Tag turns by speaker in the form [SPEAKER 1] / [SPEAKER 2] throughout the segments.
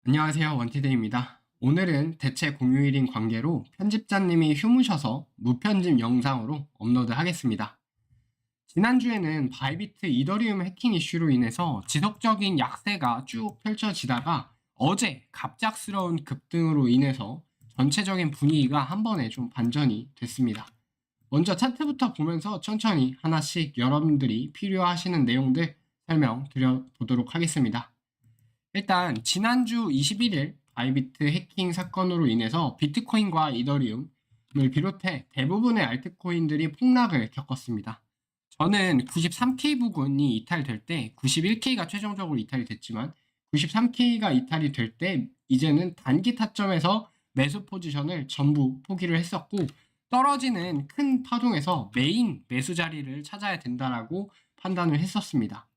[SPEAKER 1] 안녕하세요. 원티데이입니다. 오늘은 대체 공휴일인 관계로 편집자님이 휴무셔서 무편집 영상으로 업로드하겠습니다. 지난주에는 바이비트 이더리움 해킹 이슈로 인해서 지속적인 약세가 쭉 펼쳐지다가 어제 갑작스러운 급등으로 인해서 전체적인 분위기가 한 번에 좀 반전이 됐습니다. 먼저 차트부터 보면서 천천히 하나씩 여러분들이 필요하시는 내용들 설명드려보도록 하겠습니다. 일단 지난주 21일 바이비트 해킹 사건으로 인해서 비트코인과 이더리움을 비롯해 대부분의 알트코인들이 폭락을 겪었습니다. 저는 93K 부근이 이탈될 때 91K가 최종적으로 이탈이 됐지만 93K가 이탈이 될 때 이제는 단기 타점에서 매수 포지션을 전부 포기를 했었고, 떨어지는 큰 파동에서 메인 매수 자리를 찾아야 된다라고 판단을 했었습니다.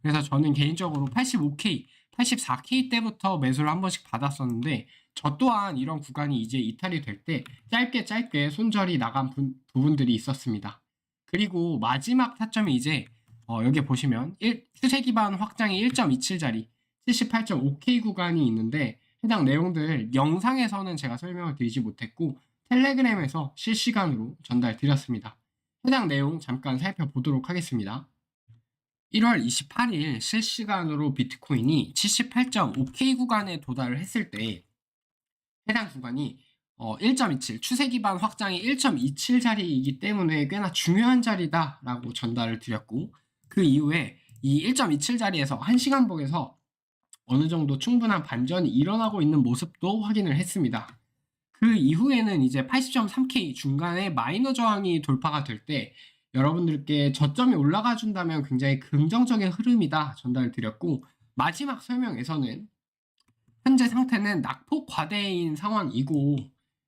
[SPEAKER 1] 그래서 저는 개인적으로 85K, 84K 때부터 매수를 한 번씩 받았었는데, 저 또한 이런 구간이 이제 이탈이 될 때 짧게 손절이 나간 부분들이 있었습니다. 그리고 마지막 타점이 이제 여기 보시면 추세 기반 확장이 1.27자리 78.5K 구간이 있는데, 해당 내용들 영상에서는 제가 설명을 드리지 못했고 텔레그램에서 실시간으로 전달 드렸습니다. 해당 내용 잠깐 살펴보도록 하겠습니다. 1월 28일 실시간으로 비트코인이 78.5K 구간에 도달을 했을 때 해당 구간이 1.27 추세 기반 확장이 1.27 자리이기 때문에 꽤나 중요한 자리다라고 전달을 드렸고, 그 이후에 이 1.27 자리에서 1시간 봉에서 어느 정도 충분한 반전이 일어나고 있는 모습도 확인을 했습니다. 그 이후에는 이제 80.3K 중간에 마이너 저항이 돌파가 될 때 여러분들께 저점이 올라가 준다면 굉장히 긍정적인 흐름이다 전달을 드렸고, 마지막 설명에서는 현재 상태는 낙폭 과대인 상황이고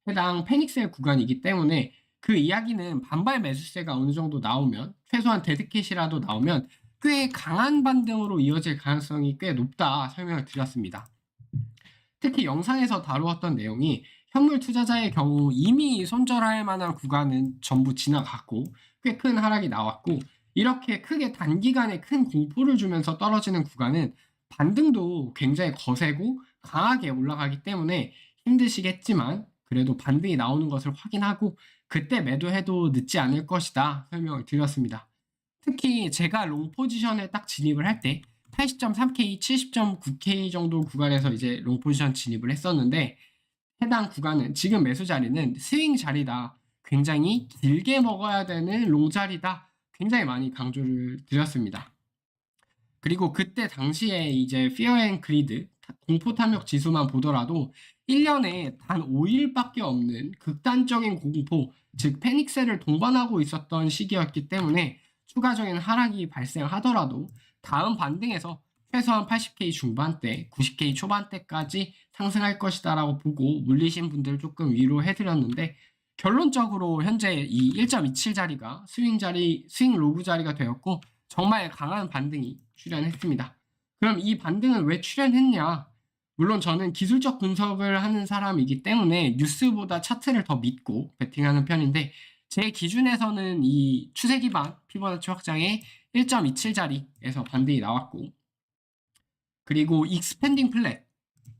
[SPEAKER 1] 해당 패닉셀 구간이기 때문에 그 이야기는 반발 매수세가 어느 정도 나오면, 최소한 데드캣이라도 나오면 꽤 강한 반등으로 이어질 가능성이 꽤 높다 설명을 드렸습니다. 특히 영상에서 다루었던 내용이 현물 투자자의 경우 이미 손절할 만한 구간은 전부 지나갔고 꽤 큰 하락이 나왔고, 이렇게 크게 단기간에 큰 공포를 주면서 떨어지는 구간은 반등도 굉장히 거세고 강하게 올라가기 때문에 힘드시겠지만 그래도 반등이 나오는 것을 확인하고 그때 매도해도 늦지 않을 것이다 설명을 드렸습니다. 특히 제가 롱 포지션에 딱 진입을 할 때 80.3K, 70.9K 정도 구간에서 이제 롱 포지션 진입을 했었는데, 해당 구간은 지금 매수 자리는 스윙 자리다, 굉장히 길게 먹어야 되는 롱 자리다, 굉장히 많이 강조를 드렸습니다. 그리고 그때 당시에 이제 Fear and Greed 공포 탐욕 지수만 보더라도 1년에 단 5일밖에 없는 극단적인 공포, 즉 패닉셀을 동반하고 있었던 시기였기 때문에 추가적인 하락이 발생하더라도 다음 반등에서 최소한 80K 중반대, 90K 초반대까지 상승할 것이다라고 보고 물리신 분들 조금 위로해드렸는데, 결론적으로 현재 이 1.27 자리가 스윙 로브 자리가 되었고 정말 강한 반등이 출현했습니다. 그럼 이 반등은 왜 출현했냐? 물론 저는 기술적 분석을 하는 사람이기 때문에 뉴스보다 차트를 더 믿고 베팅하는 편인데, 제 기준에서는 이 추세 기반 피보나치 확장의 1.27 자리에서 반등이 나왔고, 그리고 익스펜딩 플랫,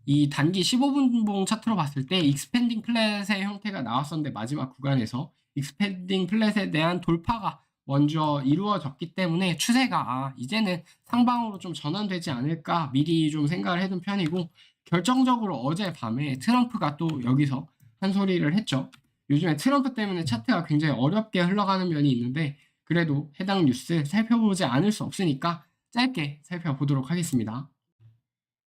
[SPEAKER 1] 이 단기 15분봉 차트로 봤을 때 익스펜딩 플랫의 형태가 나왔었는데 마지막 구간에서 익스펜딩 플랫에 대한 돌파가 먼저 이루어졌기 때문에 추세가 이제는 상방으로 좀 전환되지 않을까 미리 좀 생각을 해둔 편이고, 결정적으로 어젯밤에 트럼프가 또 여기서 한 소리를 했죠. 요즘에 트럼프 때문에 차트가 굉장히 어렵게 흘러가는 면이 있는데 그래도 해당 뉴스 살펴보지 않을 수 없으니까 짧게 살펴보도록 하겠습니다.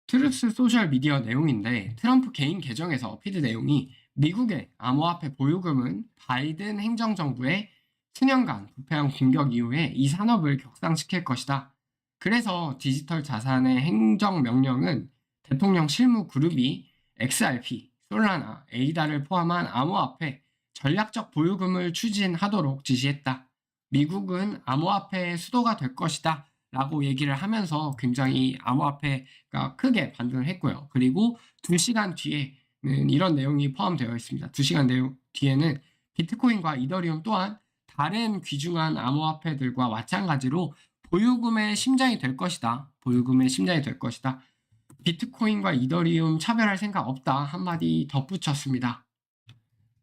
[SPEAKER 1] 트루스 소셜 미디어 내용인데, 트럼프 개인 계정에서 피드 내용이 미국의 암호화폐 보유금은 바이든 행정정부의 수년간 부패한 공격 이후에 이 산업을 격상시킬 것이다. 그래서 디지털 자산의 행정명령은 대통령 실무 그룹이 XRP, 솔라나, 에이다를 포함한 암호화폐 전략적 보유금을 추진하도록 지시했다. 미국은 암호화폐의 수도가 될 것이다 라고 얘기를 하면서 굉장히 암호화폐가 크게 반등을 했고요. 그리고 2시간 뒤에는 이런 내용이 포함되어 있습니다. 2시간 뒤에는 비트코인과 이더리움 또한 다른 귀중한 암호화폐들과 마찬가지로 보유금의 심장이 될 것이다. 보유금의 심장이 될 것이다. 비트코인과 이더리움 차별할 생각 없다 한마디 덧붙였습니다.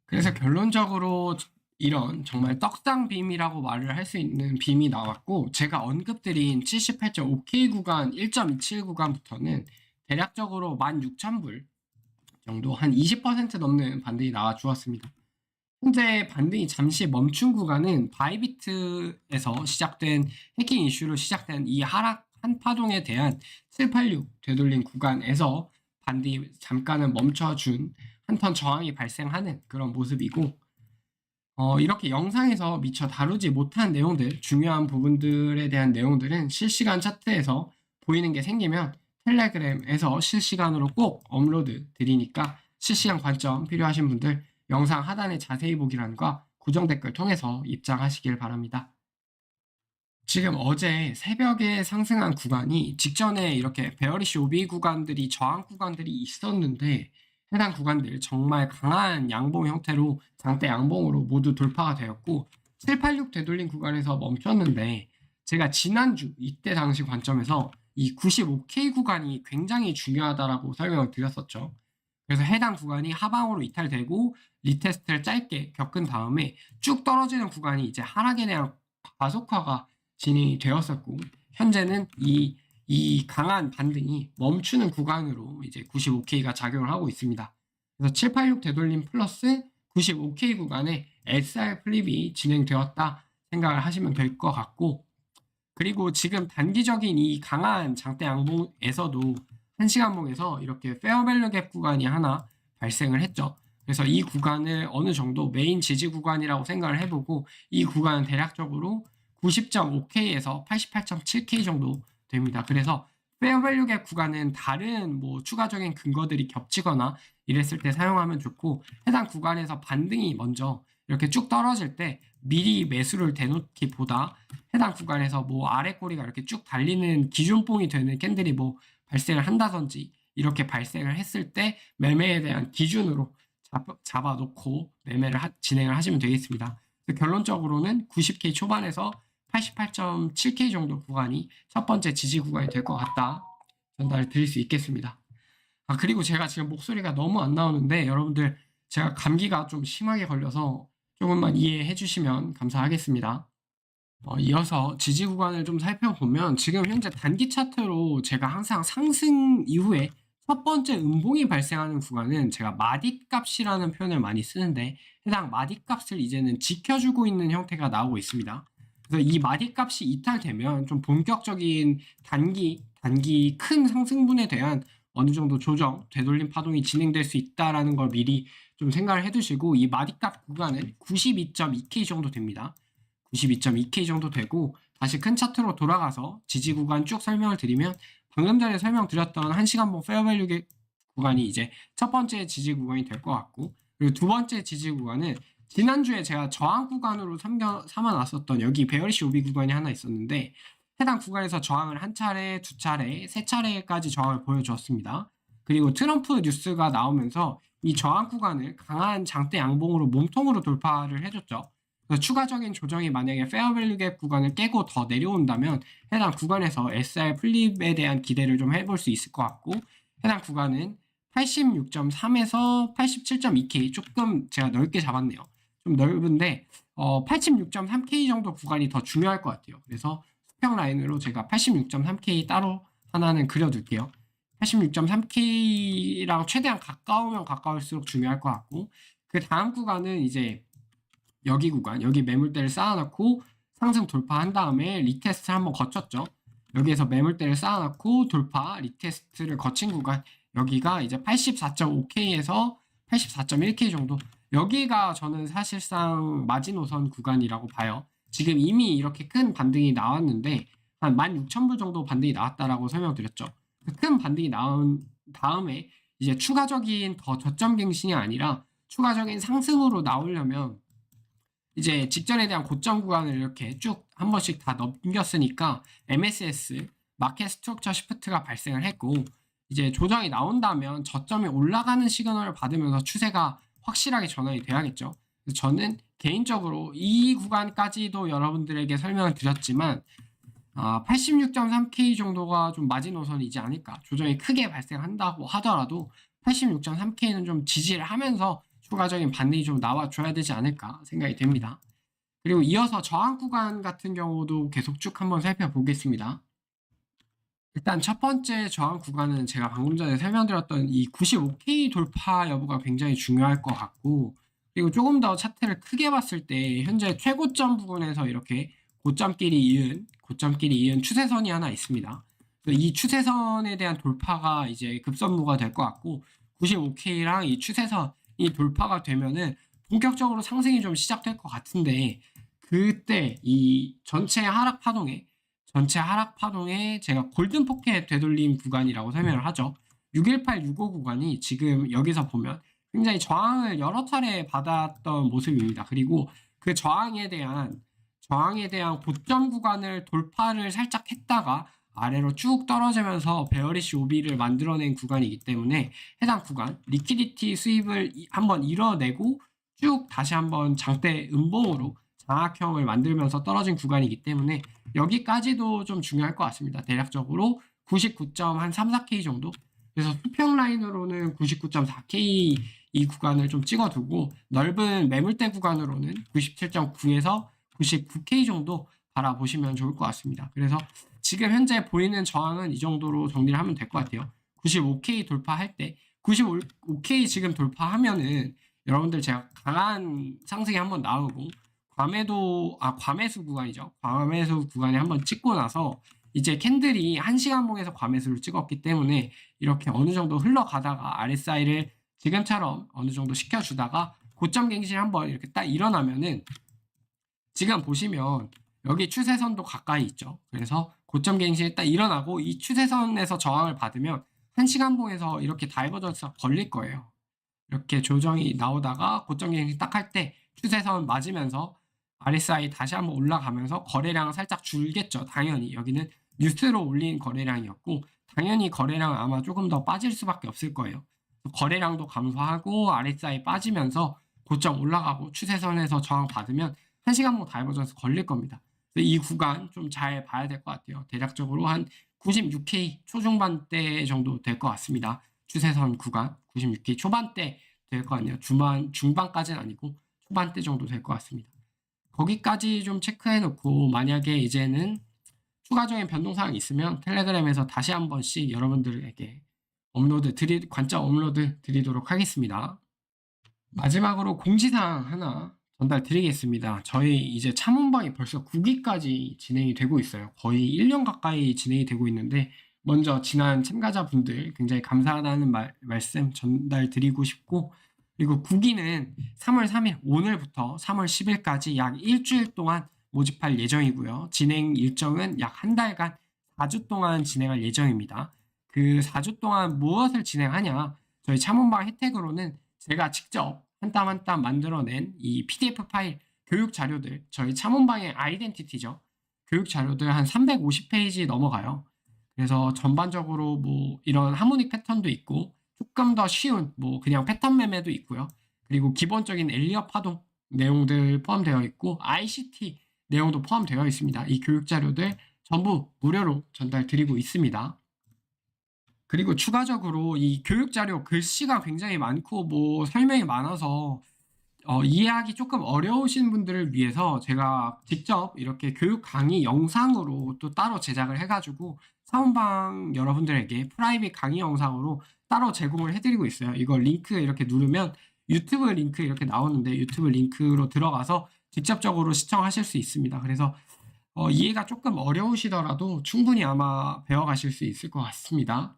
[SPEAKER 1] 그래서 결론적으로 이런 정말 떡상빔이라고 말을 할 수 있는 빔이 나왔고, 제가 언급드린 78.5K 구간 1.27 구간부터는 대략적으로 16,000불 정도 한 20% 넘는 반등이 나와 주었습니다. 현재 반등이 잠시 멈춘 구간은 바이비트에서 시작된 해킹 이슈로 시작된 이 하락 한 파동에 대한 786 되돌린 구간에서 반등이 잠깐은 멈춰준 한 턴 저항이 발생하는 그런 모습이고, 이렇게 영상에서 미처 다루지 못한 내용들, 중요한 부분들에 대한 내용들은 실시간 차트에서 보이는 게 생기면 텔레그램에서 실시간으로 꼭 업로드 드리니까 실시간 관점 필요하신 분들 영상 하단의 자세히 보기란과 고정 댓글 통해서 입장하시길 바랍니다. 지금 어제 새벽에 상승한 구간이 직전에 이렇게 베어리시 오비 구간들이 저항 구간들이 있었는데, 해당 구간들 정말 강한 양봉 형태로 장대 양봉으로 모두 돌파가 되었고 786 되돌린 구간에서 멈췄는데, 제가 지난주 이때 당시 관점에서 이 95K 구간이 굉장히 중요하다라고 설명을 드렸었죠. 그래서 해당 구간이 하방으로 이탈되고 리테스트를 짧게 겪은 다음에 쭉 떨어지는 구간이 이제 하락에 대한 가속화가 진행이 되었었고, 현재는 이 강한 반등이 멈추는 구간으로 이제 95K가 작용을 하고 있습니다. 그래서 786 되돌림 플러스 95K 구간에 SR 플립이 진행되었다 생각을 하시면 될 것 같고, 그리고 지금 단기적인 이 강한 장대 양봉에서도 1시간봉에서 이렇게 페어밸류 갭 구간이 하나 발생을 했죠. 그래서 이 구간을 어느 정도 메인 지지 구간이라고 생각을 해보고, 이 구간은 대략적으로 90.5K에서 88.7K 정도 됩니다. 그래서 페어밸류 갭 구간은 다른 뭐 추가적인 근거들이 겹치거나 이랬을 때 사용하면 좋고, 해당 구간에서 반등이 먼저 이렇게 쭉 떨어질 때 미리 매수를 대놓기보다 해당 구간에서 뭐 아래 꼬리가 이렇게 쭉 달리는 기준봉이 되는 캔들이 뭐 발생을 한다든지 이렇게 발생을 했을 때 매매에 대한 기준으로 잡아놓고 매매를 진행을 하시면 되겠습니다. 결론적으로는 90K 초반에서 88.7K 정도 구간이 첫 번째 지지 구간이 될 것 같다 전달을 드릴 수 있겠습니다. 그리고 제가 지금 목소리가 너무 안 나오는데 여러분들 제가 감기가 좀 심하게 걸려서 조금만 이해해 주시면 감사하겠습니다. 이어서 지지 구간을 좀 살펴보면 지금 현재 단기 차트로 제가 항상 상승 이후에 첫 번째 음봉이 발생하는 구간은 제가 마디 값이라는 표현을 많이 쓰는데, 해당 마디 값을 이제는 지켜주고 있는 형태가 나오고 있습니다. 그래서 이 마디 값이 이탈되면 좀 본격적인 단기 큰 상승분에 대한 어느 정도 조정, 되돌림 파동이 진행될 수 있다라는 걸 미리 좀 생각을 해두시고, 이 마디 값 구간은 92.2K 정도 됩니다. 92.2K 정도 되고, 다시 큰 차트로 돌아가서 지지 구간 쭉 설명을 드리면, 방금 전에 설명드렸던 1시간봉 페어밸류 구간이 이제 첫 번째 지지 구간이 될 것 같고, 그리고 두 번째 지지 구간은 지난주에 제가 저항 구간으로 삼아놨었던 여기 베어리시 오비 구간이 하나 있었는데, 해당 구간에서 저항을 한 차례, 두 차례, 세 차례까지 저항을 보여주었습니다. 그리고 트럼프 뉴스가 나오면서 이 저항 구간을 강한 장대 양봉으로 몸통으로 돌파를 해줬죠. 그래서 추가적인 조정이 만약에 페어밸류 갭 구간을 깨고 더 내려온다면 해당 구간에서 SR 플립에 대한 기대를 좀 해볼 수 있을 것 같고, 해당 구간은 86.3에서 87.2K, 조금 제가 넓게 잡았네요. 좀 넓은데 86.3K 정도 구간이 더 중요할 것 같아요. 그래서 수평 라인으로 제가 86.3K 따로 하나는 그려둘게요. 86.3K랑 최대한 가까우면 가까울수록 중요할 것 같고, 그 다음 구간은 이제 여기 구간, 여기 매물대를 쌓아놓고 상승 돌파한 다음에 리테스트 한번 거쳤죠. 여기에서 매물대를 쌓아놓고 돌파, 리테스트를 거친 구간, 여기가 이제 84.5K에서 84.1K 정도, 여기가 저는 사실상 마지노선 구간이라고 봐요. 지금 이미 이렇게 큰 반등이 나왔는데 한 16,000불 정도 반등이 나왔다라고 설명드렸죠. 큰 반등이 나온 다음에 이제 추가적인 더 저점 갱신이 아니라 추가적인 상승으로 나오려면 이제 직전에 대한 고점 구간을 이렇게 쭉 한 번씩 다 넘겼으니까 MSS 마켓 스트럭처 시프트가 발생을 했고, 이제 조정이 나온다면 저점이 올라가는 시그널을 받으면서 추세가 확실하게 전환이 돼야겠죠. 저는 개인적으로 이 구간까지도 여러분들에게 설명을 드렸지만 86.3K 정도가 좀 마지노선이지 않을까. 조정이 크게 발생한다고 하더라도 86.3K는 좀 지지를 하면서 추가적인 반등이 좀 나와줘야 되지 않을까 생각이 됩니다. 그리고 이어서 저항 구간 같은 경우도 계속 쭉 한번 살펴보겠습니다. 일단 첫 번째 저항 구간은 제가 방금 전에 설명드렸던 이 95K 돌파 여부가 굉장히 중요할 것 같고, 그리고 조금 더 차트를 크게 봤을 때 현재 최고점 부분에서 이렇게 고점끼리 이은 추세선이 하나 있습니다. 그래서 이 추세선에 대한 돌파가 이제 급선무가 될 것 같고, 95K랑 이 추세선이 돌파가 되면은 본격적으로 상승이 좀 시작될 것 같은데, 그때 이 전체 하락 파동에 제가 골든 포켓 되돌림 구간이라고 설명을 하죠. 618, 65 구간이 지금 여기서 보면 굉장히 저항을 여러 차례 받았던 모습입니다. 그리고 그 저항에 대한 고점 구간을 돌파를 살짝 했다가 아래로 쭉 떨어지면서 베어리시 오비를 만들어낸 구간이기 때문에 해당 구간 리퀴디티 수입을 한번 이뤄내고 쭉 다시 한번 장대 음봉으로 장악형을 만들면서 떨어진 구간이기 때문에 여기까지도 좀 중요할 것 같습니다. 대략적으로 99.3, 4K 정도. 그래서 수평 라인으로는 99.4K 이 구간을 좀 찍어두고 넓은 매물대 구간으로는 97.9에서 99K 정도 바라보시면 좋을 것 같습니다. 그래서 지금 현재 보이는 저항은 이 정도로 정리를 하면 될 것 같아요. 95K 돌파할 때 95K 지금 돌파하면은 여러분들 제가 강한 상승이 한번 나오고 과매수 구간이죠. 과매수 구간에 한번 찍고 나서 이제 캔들이 1시간봉에서 과매수를 찍었기 때문에 이렇게 어느 정도 흘러가다가 RSI를 지금처럼 어느 정도 시켜주다가 고점 갱신 한번 이렇게 딱 일어나면은 지금 보시면 여기 추세선도 가까이 있죠. 그래서 고점 갱신이 딱 일어나고 이 추세선에서 저항을 받으면 1시간봉에서 이렇게 다이버전스가 걸릴 거예요. 이렇게 조정이 나오다가 고점 갱신 딱 할 때 추세선 맞으면서 RSI 다시 한번 올라가면서 거래량은 살짝 줄겠죠. 당연히 여기는 뉴스로 올린 거래량이었고 당연히 거래량은 아마 조금 더 빠질 수밖에 없을 거예요. 거래량도 감소하고 RSI 빠지면서 고점 올라가고 추세선에서 저항 받으면 1시간봉 다이버전스 걸릴 겁니다. 이 구간 좀 잘 봐야 될 것 같아요. 대략적으로 한 96K 초중반대 정도 될 것 같습니다. 추세선 구간 96K 초반대 될 것 같네요. 중반까지는 아니고 초반대 정도 될 것 같습니다. 거기까지 좀 체크해 놓고 만약에 이제는 추가적인 변동사항이 있으면 텔레그램에서 다시 한 번씩 여러분들에게 관점 업로드 드리도록 하겠습니다. 마지막으로 공지사항 하나 전달 드리겠습니다. 저희 이제 참원방이 벌써 9기까지 진행이 되고 있어요. 거의 1년 가까이 진행이 되고 있는데 먼저 지난 참가자분들 굉장히 감사하다는 말씀 전달 드리고 싶고, 그리고 9기는 3월 3일 오늘부터 3월 10일까지 약 일주일 동안 모집할 예정이고요. 진행 일정은 약 한 달간 4주 동안 진행할 예정입니다. 그 4주 동안 무엇을 진행하냐? 저희 참원방 혜택으로는 제가 직접 한 땀 한 땀 만들어낸 이 PDF 파일 교육 자료들, 저희 참원방의 아이덴티티죠. 교육 자료들 한 350페이지 넘어가요. 그래서 전반적으로 뭐 이런 하모닉 패턴도 있고 조금 더 쉬운 뭐 그냥 패턴 매매도 있고요. 그리고 기본적인 엘리어 파동 내용들 포함되어 있고 ICT 내용도 포함되어 있습니다. 이 교육 자료들 전부 무료로 전달 드리고 있습니다. 그리고 추가적으로 이 교육 자료 글씨가 굉장히 많고 뭐 설명이 많아서 이해하기 조금 어려우신 분들을 위해서 제가 직접 이렇게 교육 강의 영상으로 또 따로 제작을 해가지고 사원방 여러분들에게 프라이빗 강의 영상으로 따로 제공을 해드리고 있어요. 이거 링크 이렇게 누르면 유튜브 링크 이렇게 나오는데 유튜브 링크로 들어가서 직접적으로 시청하실 수 있습니다. 그래서 이해가 조금 어려우시더라도 충분히 아마 배워가실 수 있을 것 같습니다.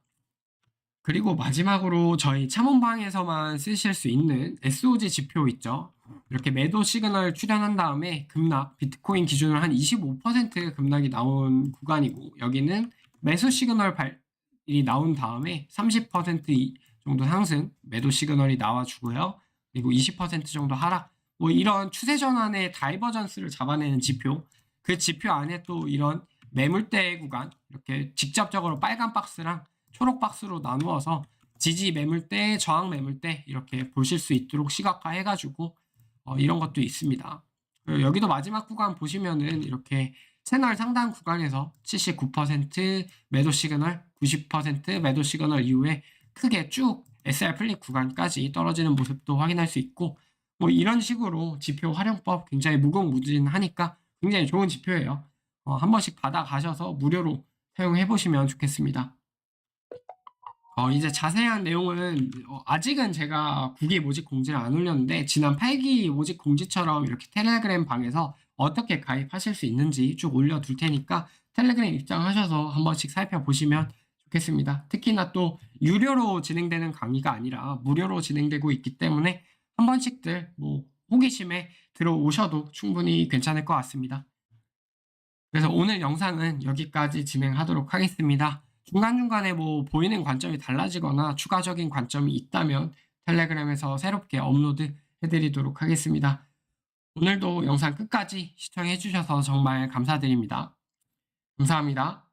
[SPEAKER 1] 그리고 마지막으로 저희 참원방에서만 쓰실 수 있는 SOG 지표 있죠. 이렇게 매도 시그널 출현한 다음에 급락, 비트코인 기준으로 한 25% 급락이 나온 구간이고, 여기는 매수 시그널 발이 나온 다음에 30% 정도 상승, 매도 시그널이 나와주고요. 그리고 20% 정도 하락, 뭐 이런 추세 전환의 다이버전스를 잡아내는 지표, 그 지표 안에 또 이런 매물대 구간, 이렇게 직접적으로 빨간 박스랑 초록 박스로 나누어서 지지 매물대, 저항 매물대 이렇게 보실 수 있도록 시각화 해가지고 이런 것도 있습니다. 여기도 마지막 구간 보시면은 이렇게 채널 상단 구간에서 79% 매도 시그널, 90% 매도 시그널 이후에 크게 쭉 SR 플립 구간까지 떨어지는 모습도 확인할 수 있고, 뭐 이런 식으로 지표 활용법 굉장히 무궁무진하니까 굉장히 좋은 지표예요. 한 번씩 받아가셔서 무료로 사용해 보시면 좋겠습니다. 이제 자세한 내용은 아직은 제가 9기 모집 공지를 안 올렸는데, 지난 8기 모집 공지처럼 이렇게 텔레그램 방에서 어떻게 가입하실 수 있는지 쭉 올려둘 테니까 텔레그램 입장하셔서 한 번씩 살펴보시면 좋겠습니다. 특히나 또 유료로 진행되는 강의가 아니라 무료로 진행되고 있기 때문에 한 번씩들 뭐 호기심에 들어오셔도 충분히 괜찮을 것 같습니다. 그래서 오늘 영상은 여기까지 진행하도록 하겠습니다. 중간중간에 뭐 보이는 관점이 달라지거나 추가적인 관점이 있다면 텔레그램에서 새롭게 업로드 해드리도록 하겠습니다. 오늘도 영상 끝까지 시청해주셔서 정말 감사드립니다. 감사합니다.